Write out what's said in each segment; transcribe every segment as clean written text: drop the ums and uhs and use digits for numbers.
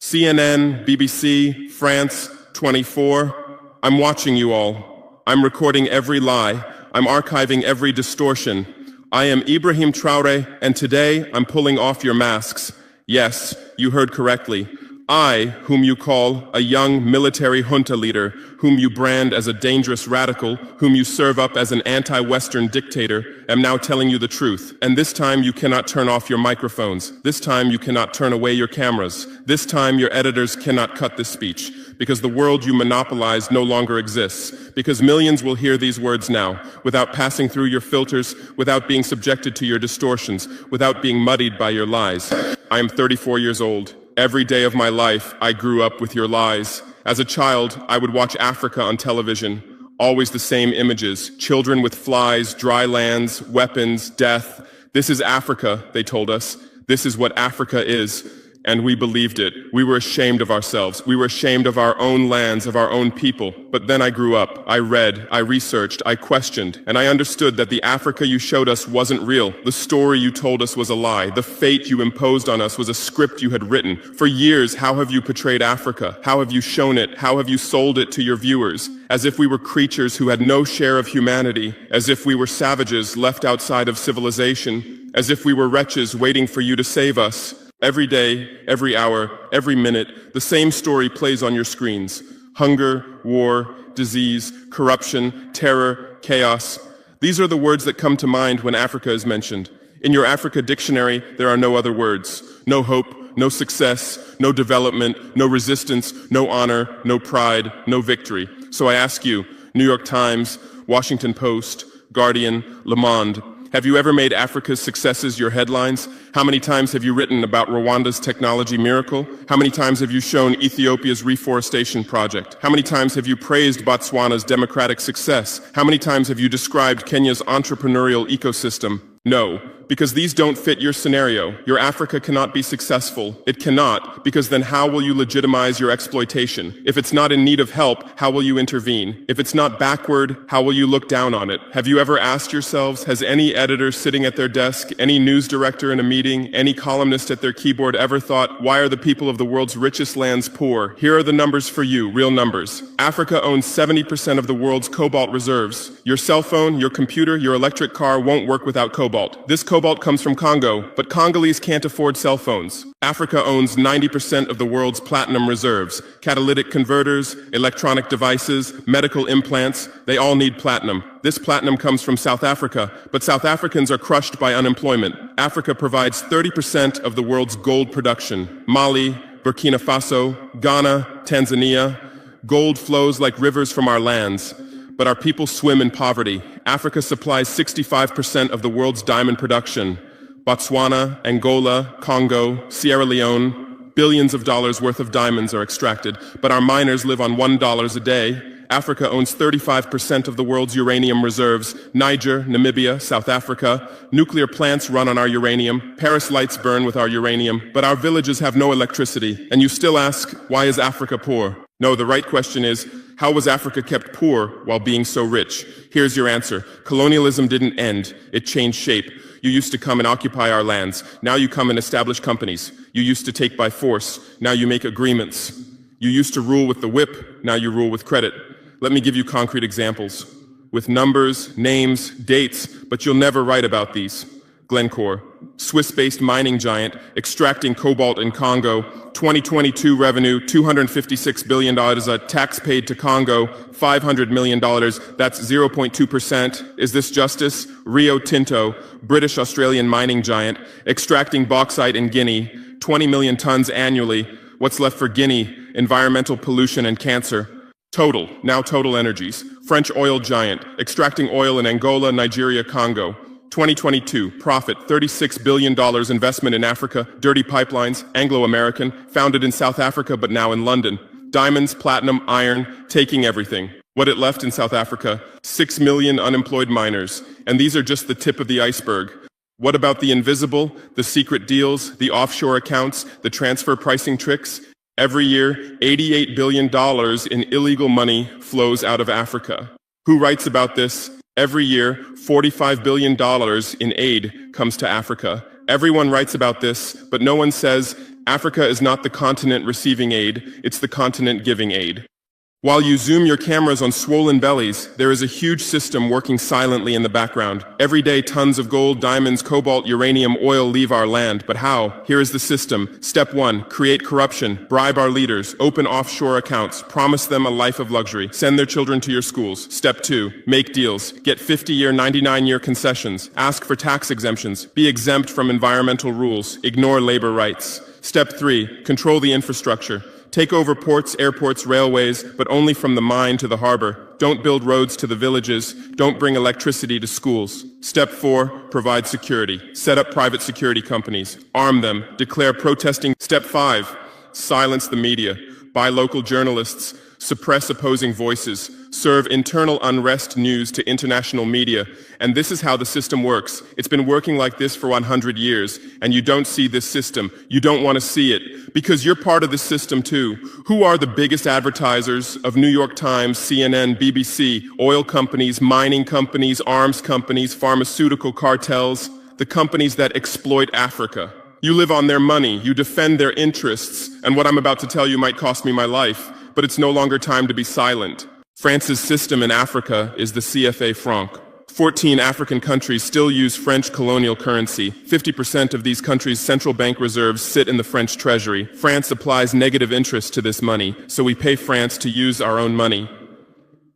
CNN, BBC, France, 24. I'm watching you all. I'm recording every lie. I'm archiving every distortion. I am Ibrahim Traore, and today I'm pulling off your masks. Yes, you heard correctly. I, whom you call a young military junta leader, whom you brand as a dangerous radical, whom you serve up as an anti-Western dictator, am now telling you the truth. And this time you cannot turn off your microphones. This time you cannot turn away your cameras. This time your editors cannot cut this speech, because the world you monopolize no longer exists. Because millions will hear these words now, without passing through your filters, without being subjected to your distortions, without being muddied by your lies. I am 34 years old. Every day of my life, I grew up with your lies. As a child, I would watch Africa on television. Always the same images. Children with flies, dry lands, weapons, death. This is Africa, they told us. This is what Africa is. And we believed it. We were ashamed of ourselves. We were ashamed of our own lands, of our own people. But then I grew up. I read, I researched, I questioned, and I understood that the Africa you showed us wasn't real. The story you told us was a lie. The fate you imposed on us was a script you had written. For years, how have you portrayed Africa? How have you shown it? How have you sold it to your viewers? As if we were creatures who had no share of humanity, as if we were savages left outside of civilization, as if we were wretches waiting for you to save us. Every day, every hour, every minute, the same story plays on your screens. Hunger, war, disease, corruption, terror, chaos. These are the words that come to mind when Africa is mentioned. In your Africa dictionary, there are no other words. No hope, no success, no development, no resistance, no honor, no pride, no victory. So I ask you, New York Times, Washington Post, Guardian, Le Monde, have you ever made Africa's successes your headlines? How many times have you written about Rwanda's technology miracle? How many times have you shown Ethiopia's reforestation project? How many times have you praised Botswana's democratic success? How many times have you described Kenya's entrepreneurial ecosystem? No, because these don't fit your scenario. Your Africa cannot be successful. It cannot, because then how will you legitimize your exploitation? If it's not in need of help, how will you intervene? If it's not backward, how will you look down on it? Have you ever asked yourselves, has any editor sitting at their desk, any news director in a meeting, any columnist at their keyboard ever thought, why are the people of the world's richest lands poor? Here are the numbers for you, real numbers. Africa owns 70% of the world's cobalt reserves. Your cell phone, your computer, your electric car won't work without cobalt. This cobalt comes from Congo, but Congolese can't afford cell phones. Africa owns 90% of the world's platinum reserves. Catalytic converters, electronic devices, medical implants, they all need platinum. This platinum comes from South Africa, but South Africans are crushed by unemployment. Africa provides 30% of the world's gold production. Mali, Burkina Faso, Ghana, Tanzania. Gold flows like rivers from our lands. But our people swim in poverty. Africa supplies 65% of the world's diamond production. Botswana, Angola, Congo, Sierra Leone, billions of dollars worth of diamonds are extracted, but our miners live on $1 a day. Africa owns 35% of the world's uranium reserves. Niger, Namibia, South Africa. Nuclear plants run on our uranium. Paris lights burn with our uranium, but our villages have no electricity. And you still ask, why is Africa poor? No, the right question is, how was Africa kept poor while being so rich? Here's your answer. Colonialism didn't end. It changed shape. You used to come and occupy our lands. Now you come and establish companies. You used to take by force. Now you make agreements. You used to rule with the whip. Now you rule with credit. Let me give you concrete examples. With numbers, names, dates, but you'll never write about these. Glencore, Swiss-based mining giant, extracting cobalt in Congo. 2022 revenue, $256 billion. Tax paid to Congo, $500 million. That's 0.2%. Is this justice? Rio Tinto, British-Australian mining giant, extracting bauxite in Guinea, 20 million tons annually. What's left for Guinea? Environmental pollution and cancer. Total, now Total Energies, French oil giant, extracting oil in Angola, Nigeria, Congo. 2022, profit, $36 billion investment in Africa, dirty pipelines, Anglo-American, founded in South Africa but now in London. Diamonds, platinum, iron, taking everything. What it left in South Africa, 6 million unemployed miners. And these are just the tip of the iceberg. What about the invisible, the secret deals, the offshore accounts, the transfer pricing tricks? Every year, $88 billion in illegal money flows out of Africa. Who writes about this? Every year, $45 billion in aid comes to Africa. Everyone writes about this, but no one says Africa is not the continent receiving aid, it's the continent giving aid. While you zoom your cameras on swollen bellies, there is a huge system working silently in the background. Every day, tons of gold, diamonds, cobalt, uranium, oil leave our land. But how? Here is the system. Step 1, create corruption, bribe our leaders, open offshore accounts, promise them a life of luxury, send their children to your schools. Step 2, make deals, get 50-year, 99-year concessions, ask for tax exemptions, be exempt from environmental rules, ignore labor rights. Step 3, control the infrastructure. Take over ports, airports, railways, but only from the mine to the harbor. Don't build roads to the villages. Don't bring electricity to schools. Step 4, provide security. Set up private security companies. Arm them. Declare protesting. Step 5, silence the media. Buy local journalists. Suppress opposing voices. Serve internal unrest news to international media. And this is how the system works. It's been working like this for 100 years, and you don't see this system. You don't want to see it, because you're part of this system too. Who are the biggest advertisers of New York Times, CNN, BBC, oil companies, mining companies, arms companies, pharmaceutical cartels, the companies that exploit Africa? You live on their money, you defend their interests, and what I'm about to tell you might cost me my life, but it's no longer time to be silent. France's system in Africa is the CFA franc. 14 African countries still use French colonial currency. 50% of these countries' central bank reserves sit in the French treasury. France applies negative interest to this money, so we pay France to use our own money.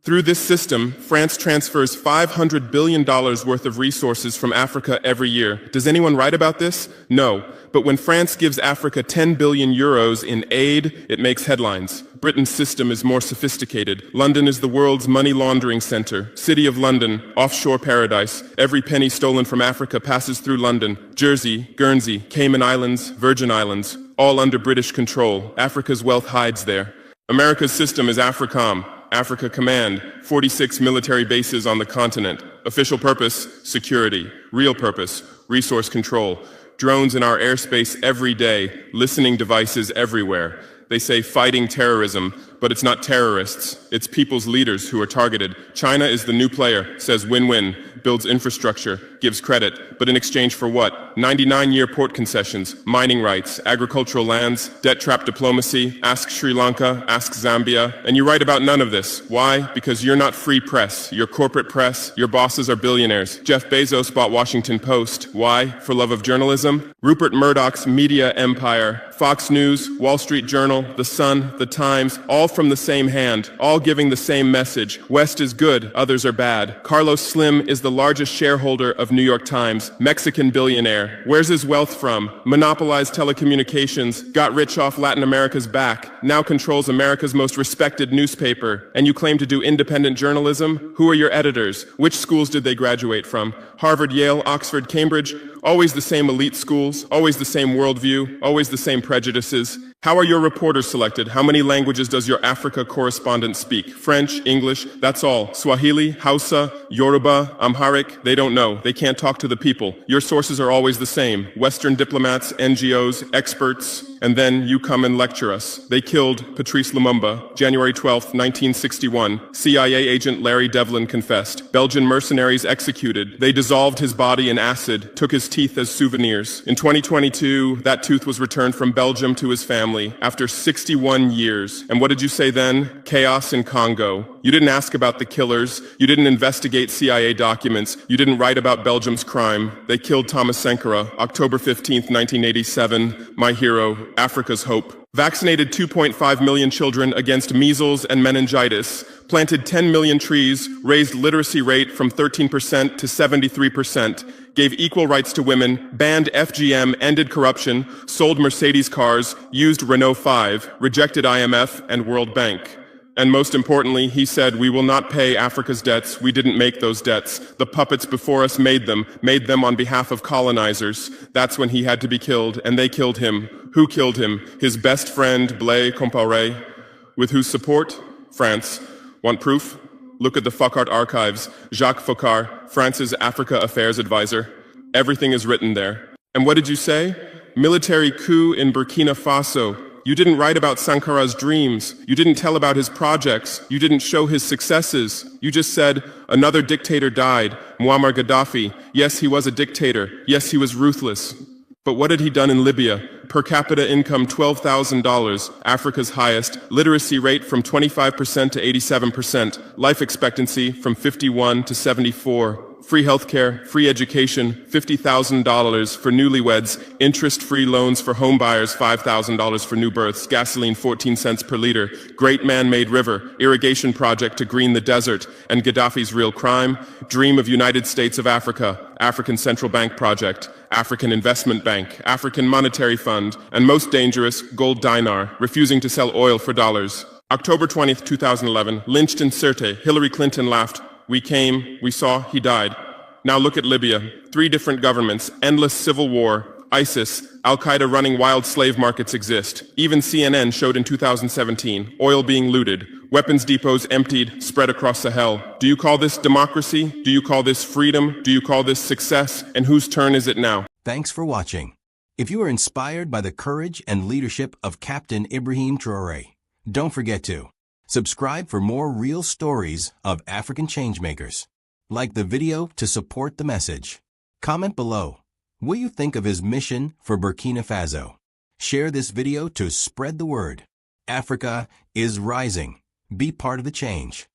Through this system, France transfers $500 billion worth of resources from Africa every year. Does anyone write about this? No. But when France gives Africa 10 billion euros in aid, it makes headlines. Britain's system is more sophisticated. London is the world's money laundering center. City of London, offshore paradise. Every penny stolen from Africa passes through London. Jersey, Guernsey, Cayman Islands, Virgin Islands, all under British control. Africa's wealth hides there. America's system is AFRICOM, Africa Command, 46 military bases on the continent. Official purpose, security. Real purpose, resource control. Drones in our airspace every day, listening devices everywhere. They say fighting terrorism, but it's not terrorists. It's people's leaders who are targeted. China is the new player, says win-win, builds infrastructure, gives credit, but in exchange for what? 99-year port concessions, mining rights, agricultural lands, debt-trap diplomacy, ask Sri Lanka, ask Zambia, and you write about none of this. Why? Because you're not free press. You're corporate press. Your bosses are billionaires. Jeff Bezos bought Washington Post. Why? For love of journalism? Rupert Murdoch's media empire, Fox News, Wall Street Journal, The Sun, The Times, all from the same hand, all giving the same message. West is good, others are bad. Carlos Slim is the largest shareholder of New York Times, Mexican billionaire. Where's his wealth from? Monopolized telecommunications, got rich off Latin America's back, now controls America's most respected newspaper. And you claim to do independent journalism? Who are your editors? Which schools did they graduate from? Harvard, Yale, Oxford, Cambridge? Always the same elite schools, always the same worldview, always the same prejudices. How are your reporters selected? How many languages does your Africa correspondent speak? French, English, that's all. Swahili, Hausa, Yoruba, Amharic, they don't know. They can't talk to the people. Your sources are always the same. Western diplomats, NGOs, experts, and then you come and lecture us. They killed Patrice Lumumba, January 12, 1961. CIA agent Larry Devlin confessed. Belgian mercenaries executed. They dissolved his body in acid, took his teeth as souvenirs. In 2022, that tooth was returned from Belgium to his family after 61 years. And what did you say then? Chaos in Congo. You didn't ask about the killers. You didn't investigate CIA documents. You didn't write about Belgium's crime. They killed Thomas Sankara, October 15, 1987. My hero, Africa's hope. Vaccinated 2.5 million children against measles and meningitis, planted 10 million trees, raised literacy rate from 13% to 73%, gave equal rights to women, banned FGM, ended corruption, sold Mercedes cars, used Renault 5, rejected IMF and World Bank. And most importantly, he said, we will not pay Africa's debts. We didn't make those debts. The puppets before us made them on behalf of colonizers. That's when he had to be killed, and they killed him. Who killed him? His best friend, Blaise Compaoré. With whose support? France. Want proof? Look at the Focart archives. Jacques Faucard, France's Africa Affairs advisor. Everything is written there. And what did you say? Military coup in Burkina Faso. You didn't write about Sankara's dreams. You didn't tell about his projects. You didn't show his successes. You just said, another dictator died, Muammar Gaddafi. Yes, he was a dictator. Yes, he was ruthless. But what had he done in Libya? Per capita income $12,000, Africa's highest. Literacy rate from 25% to 87%. Life expectancy from 51 to 74. Free healthcare, free education, $50,000 for newlyweds, interest-free loans for homebuyers, $5,000 for new births, gasoline 14 cents per liter, great man-made river, irrigation project to green the desert, and Gaddafi's real crime, dream of United States of Africa, African Central Bank project, African Investment Bank, African Monetary Fund, and most dangerous, gold dinar, refusing to sell oil for dollars. October 20th, 2011, lynched in Sirte, Hillary Clinton laughed. We came, we saw, he died. Now look at Libya. 3 different governments, endless civil war, ISIS, Al-Qaeda running wild slave markets exist. Even CNN showed in 2017, oil being looted, weapons depots emptied, spread across Sahel. Do you call this democracy? Do you call this freedom? Do you call this success? And whose turn is it now? Thanks for watching. If you are inspired by the courage and leadership of Captain Ibrahim Traore, don't forget to subscribe for more real stories of African changemakers. Like the video to support the message. Comment below. What do you think of his mission for Burkina Faso? Share this video to spread the word. Africa is rising. Be part of the change.